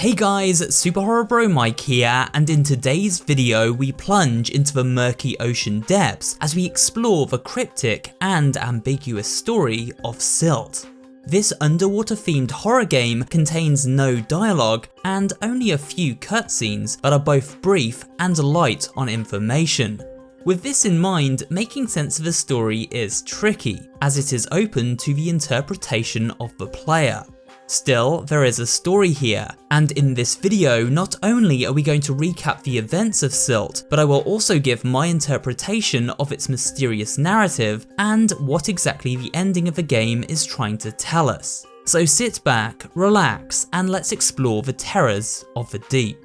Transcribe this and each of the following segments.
Hey guys, SuperHorrorBro Mike here, and in today's video we plunge into the murky ocean depths as we explore the cryptic and ambiguous story of Silt. This underwater themed horror game contains no dialogue and only a few cutscenes that are both brief and light on information. With this in mind, making sense of the story is tricky, as it is open to the interpretation of the player. Still, there is a story here, and in this video not only are we going to recap the events of Silt, but I will also give my interpretation of its mysterious narrative and what exactly the ending of the game is trying to tell us. So sit back, relax, and let's explore the terrors of the deep.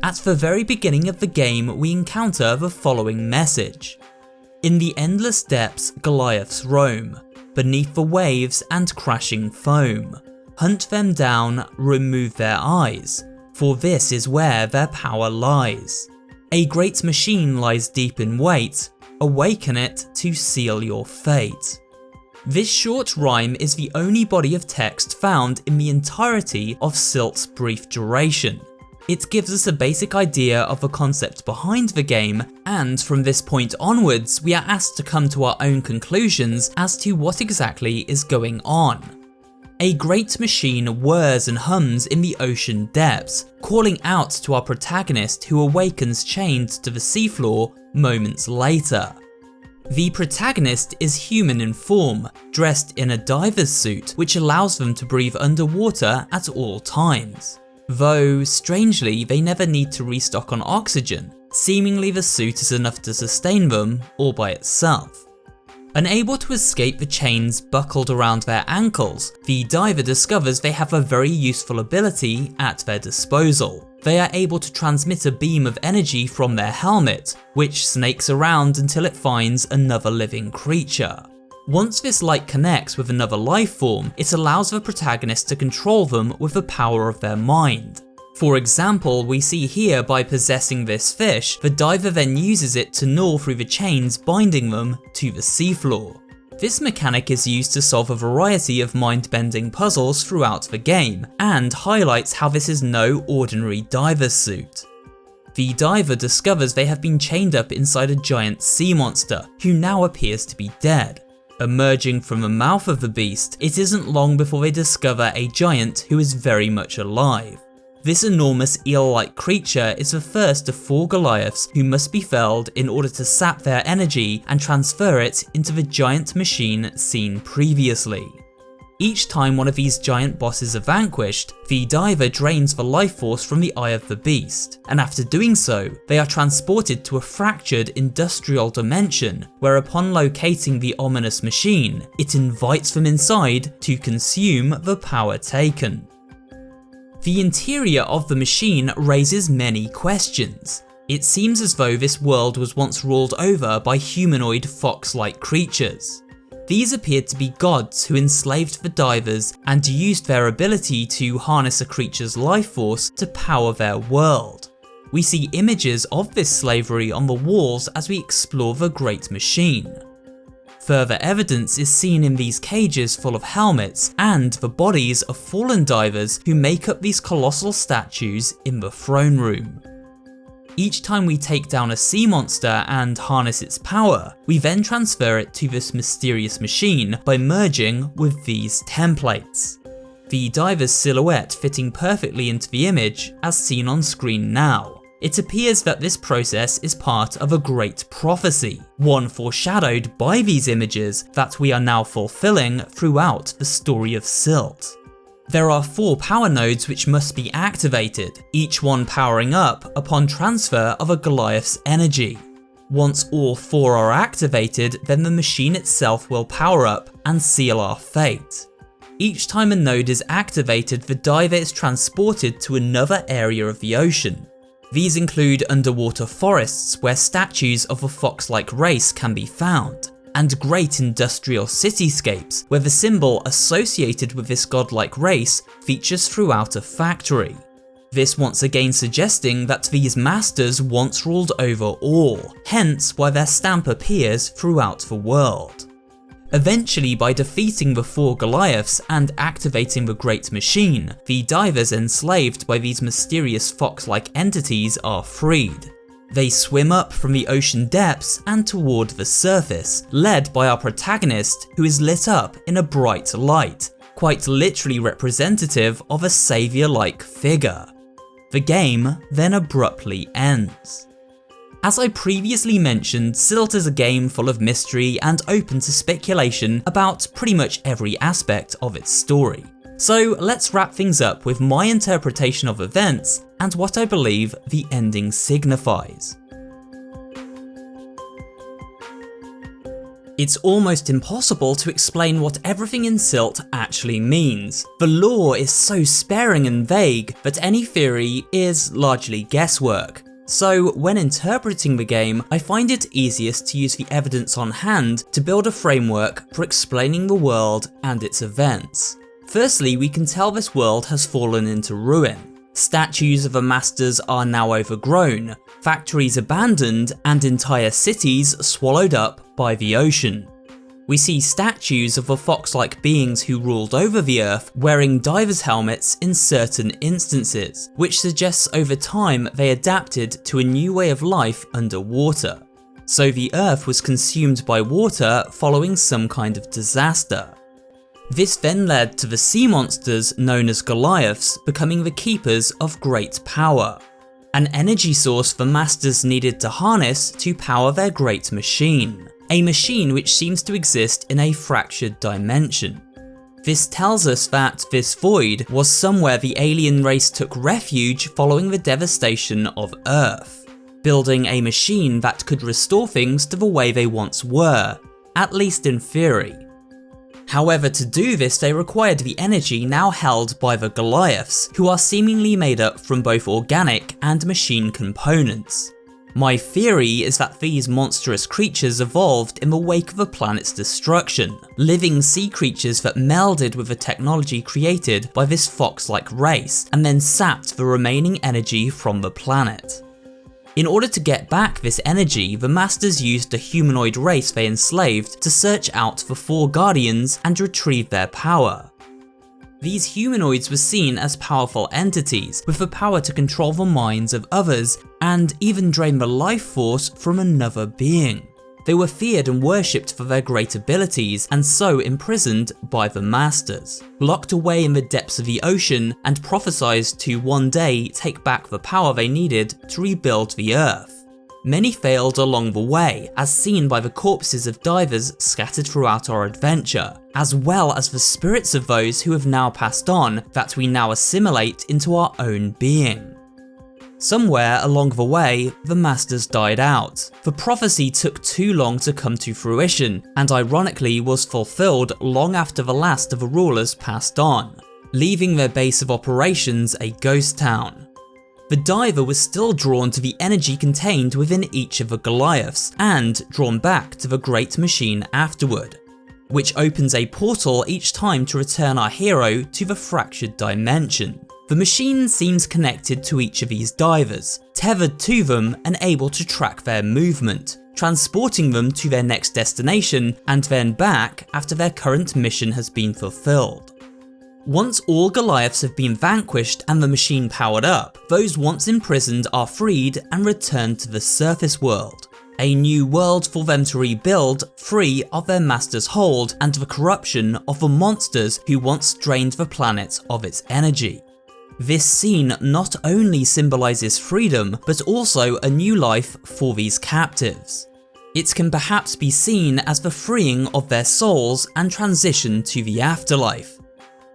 At the very beginning of the game, we encounter the following message. In the endless depths, Goliaths roam. Beneath the waves and crashing foam. Hunt them down, remove their eyes, for this is where their power lies. A great machine lies deep in wait, awaken it to seal your fate. This short rhyme is the only body of text found in the entirety of Silt's brief duration. It gives us a basic idea of the concept behind the game, and from this point onwards we are asked to come to our own conclusions as to what exactly is going on. A great machine whirs and hums in the ocean depths, calling out to our protagonist who awakens chained to the seafloor moments later. The protagonist is human in form, dressed in a diver's suit which allows them to breathe underwater at all times. Though, strangely, they never need to restock on oxygen, seemingly the suit is enough to sustain them all by itself. Unable to escape the chains buckled around their ankles, the diver discovers they have a very useful ability at their disposal. They are able to transmit a beam of energy from their helmet, which snakes around until it finds another living creature. Once this light connects with another life form, it allows the protagonist to control them with the power of their mind. For example, we see here by possessing this fish, the diver then uses it to gnaw through the chains binding them to the seafloor. This mechanic is used to solve a variety of mind-bending puzzles throughout the game, and highlights how this is no ordinary diver's suit. The diver discovers they have been chained up inside a giant sea monster, who now appears to be dead. Emerging from the mouth of the beast, it isn't long before they discover a giant who is very much alive. This enormous eel-like creature is the first of 4 Goliaths who must be felled in order to sap their energy and transfer it into the giant machine seen previously. Each time one of these giant bosses are vanquished, the diver drains the life force from the eye of the beast, and after doing so, they are transported to a fractured industrial dimension, where upon locating the ominous machine, it invites them inside to consume the power taken. The interior of the machine raises many questions. It seems as though this world was once ruled over by humanoid fox-like creatures. These appeared to be gods who enslaved the divers and used their ability to harness a creature's life force to power their world. We see images of this slavery on the walls as we explore the great machine. Further evidence is seen in these cages full of helmets and the bodies of fallen divers who make up these colossal statues in the throne room. Each time we take down a sea monster and harness its power, we then transfer it to this mysterious machine by merging with these templates. The diver's silhouette fitting perfectly into the image as seen on screen now. It appears that this process is part of a great prophecy, one foreshadowed by these images that we are now fulfilling throughout the story of Silt. There are 4 power nodes which must be activated, each one powering up upon transfer of a Goliath's energy. Once all 4 are activated, then the machine itself will power up and seal our fate. Each time a node is activated, the diver is transported to another area of the ocean. These include underwater forests where statues of a fox-like race can be found, and great industrial cityscapes where the symbol associated with this godlike race features throughout a factory. This once again suggesting that these masters once ruled over all, hence why their stamp appears throughout the world. Eventually, by defeating the 4 Goliaths and activating the Great Machine, the divers enslaved by these mysterious fox-like entities are freed. They swim up from the ocean depths and toward the surface, led by our protagonist, who is lit up in a bright light, quite literally representative of a savior-like figure. The game then abruptly ends. As I previously mentioned, Silt is a game full of mystery and open to speculation about pretty much every aspect of its story. So let's wrap things up with my interpretation of events and what I believe the ending signifies. It's almost impossible to explain what everything in Silt actually means. The lore is so sparing and vague that any theory is largely guesswork. So when interpreting the game, I find it easiest to use the evidence on hand to build a framework for explaining the world and its events. Firstly, we can tell this world has fallen into ruin. Statues of the masters are now overgrown, factories abandoned, and entire cities swallowed up by the ocean. We see statues of the fox-like beings who ruled over the earth wearing divers' helmets in certain instances, which suggests over time they adapted to a new way of life underwater. So the earth was consumed by water following some kind of disaster. This then led to the sea monsters known as Goliaths becoming the keepers of great power, an energy source the masters needed to harness to power their great machine, a machine which seems to exist in a fractured dimension. This tells us that this void was somewhere the alien race took refuge following the devastation of Earth, building a machine that could restore things to the way they once were, at least in theory. However, to do this they required the energy now held by the Goliaths, who are seemingly made up from both organic and machine components. My theory is that these monstrous creatures evolved in the wake of the planet's destruction, living sea creatures that melded with the technology created by this fox-like race and then sapped the remaining energy from the planet. In order to get back this energy, the masters used the humanoid race they enslaved to search out the 4 guardians and retrieve their power. These humanoids were seen as powerful entities with the power to control the minds of others and even drain the life force from another being. They were feared and worshipped for their great abilities and so imprisoned by the masters, locked away in the depths of the ocean and prophesied to one day take back the power they needed to rebuild the earth. Many failed along the way, as seen by the corpses of divers scattered throughout our adventure, as well as the spirits of those who have now passed on that we now assimilate into our own being. Somewhere along the way, the masters died out. The prophecy took too long to come to fruition, and ironically was fulfilled long after the last of the rulers passed on, leaving their base of operations a ghost town. The diver was still drawn to the energy contained within each of the Goliaths, and drawn back to the great machine afterward, which opens a portal each time to return our hero to the fractured dimension. The machine seems connected to each of these divers, tethered to them and able to track their movement, transporting them to their next destination and then back after their current mission has been fulfilled. Once all Goliaths have been vanquished and the machine powered up, those once imprisoned are freed and returned to the surface world. A new world for them to rebuild, free of their master's hold and the corruption of the monsters who once drained the planet of its energy. This scene not only symbolises freedom, but also a new life for these captives. It can perhaps be seen as the freeing of their souls and transition to the afterlife.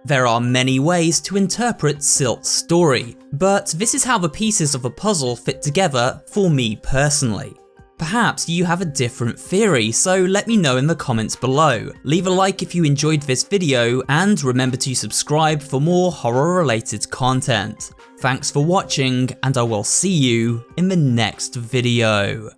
There are many ways to interpret Silt's story, but this is how the pieces of a puzzle fit together for me personally. Perhaps you have a different theory, so let me know in the comments below. Leave a like if you enjoyed this video, and remember to subscribe for more horror-related content. Thanks for watching, and I will see you in the next video.